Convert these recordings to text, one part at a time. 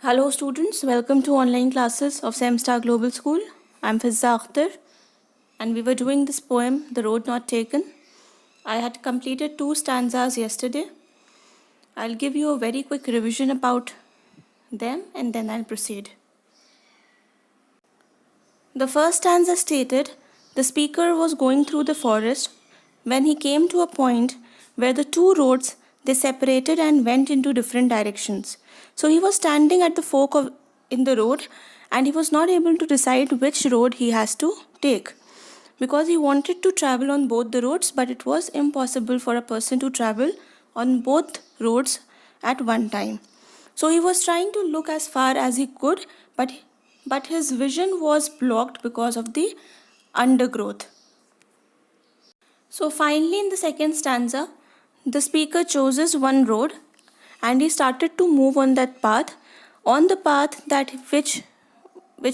Hello students, welcome to online classes of Semstar Global School. I'm Fizza Akhtar and we were doing this poem, The Road Not Taken. I had completed 2 stanzas yesterday. I'll give you a very quick revision about them and then I'll proceed. The first stanza stated, the speaker was going through the forest when he came to a point where the 2 roads they separated and went into different directions. So he was standing at the fork in the road and he was not able to decide which road he has to take because he wanted to travel on both the roads, but it was impossible for a person to travel on both roads at one time. So he was trying to look as far as he could, but his vision was blocked because of the undergrowth. So finally in the second stanza, the speaker chooses one road and he started to move on that path, on the path that which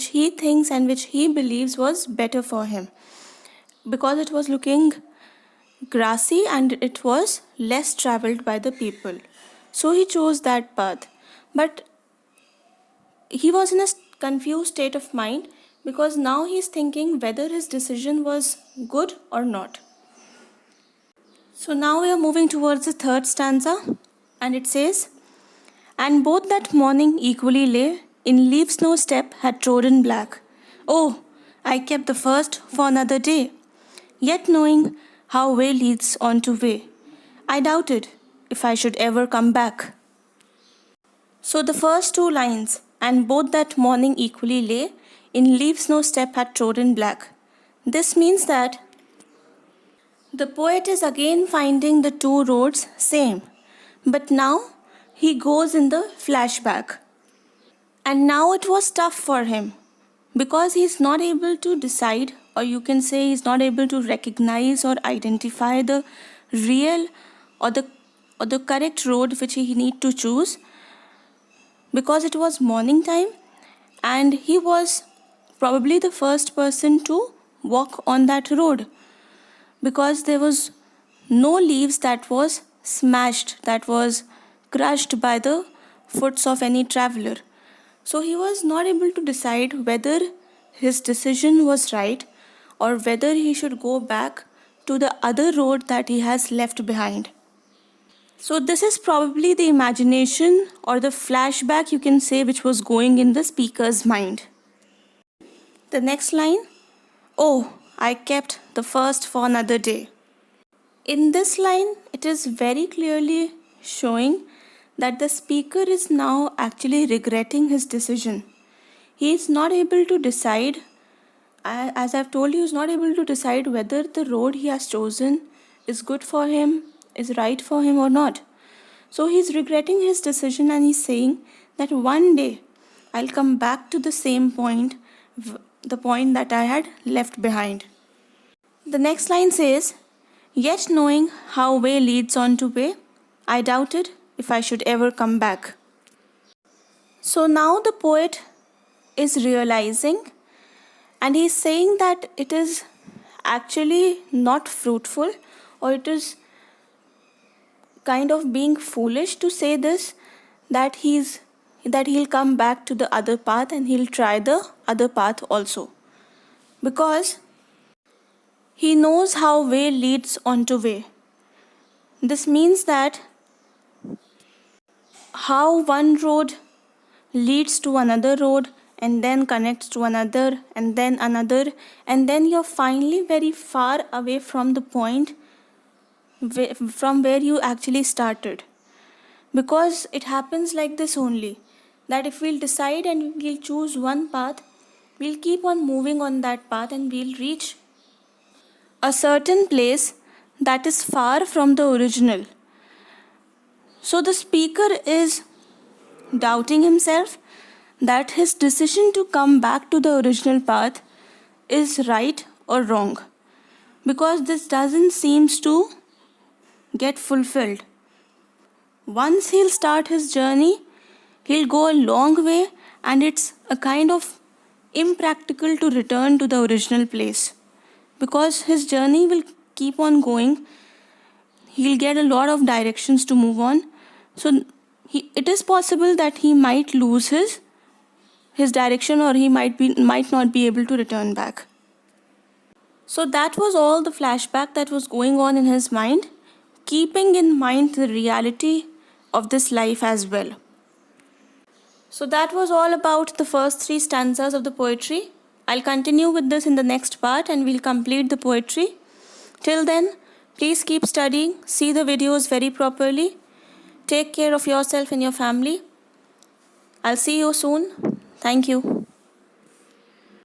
he thinks and which he believes was better for him, because it was looking grassy and it was less traveled by the people. So he chose that path. But he was in a confused state of mind because now he's thinking whether his decision was good or not. So now we are moving towards the third stanza and it says, and both that morning equally lay, in leaves no step had trodden black. Oh, I kept the first for another day, yet knowing how way leads on to way, I doubted if I should ever come back. So the first 2 lines, and both that morning equally lay, in leaves no step had trodden black. This means that the poet is again finding the 2 roads same, but now he goes in the flashback. And now it was tough for him because he's not able to decide, or you can say he's not able to recognize or identify the real or the correct road which he need to choose, because it was morning time and he was probably the first person to walk on that road, because there was no leaves that was smashed, that was crushed by the foots of any traveler. So he was not able to decide whether his decision was right or whether he should go back to the other road that he has left behind. So this is probably the imagination or the flashback, you can say, which was going in the speaker's mind. The next line, oh, I kept the first for another day. In this line, it is very clearly showing that the speaker is now actually regretting his decision. He is not able to decide, as I've told you, he is not able to decide whether the road he has chosen is good for him, is right for him or not. So he's regretting his decision and he's saying that one day I'll come back to the same point, the point that I had left behind. The next line says, yet knowing how way leads on to way, I doubted if I should ever come back. So now the poet is realizing and he's saying that it is actually not fruitful, or it is kind of being foolish to say this, that he'll come back to the other path and he'll try the other path also, because he knows how way leads on to way. This means that how one road leads to another road and then connects to another and then another, and then you're finally very far away from the point from where you actually started. Because it happens like this only, that if we'll decide and we'll choose one path, we'll keep on moving on that path and we'll reach a certain place that is far from the original. So the speaker is doubting himself that his decision to come back to the original path is right or wrong, because this doesn't seem to get fulfilled. Once he'll start his journey, he'll go a long way and it's a kind of impractical to return to the original place, because his journey will keep on going. He'll get a lot of directions to move on. So it is possible that he might lose his direction, or he might not be able to return back. So that was all the flashback that was going on in his mind, keeping in mind the reality of this life as well. So that was all about the first 3 stanzas of the poetry. I'll continue with this in the next part and we'll complete the poetry. Till then, please keep studying, see the videos very properly, take care of yourself and your family. I'll see you soon. Thank you.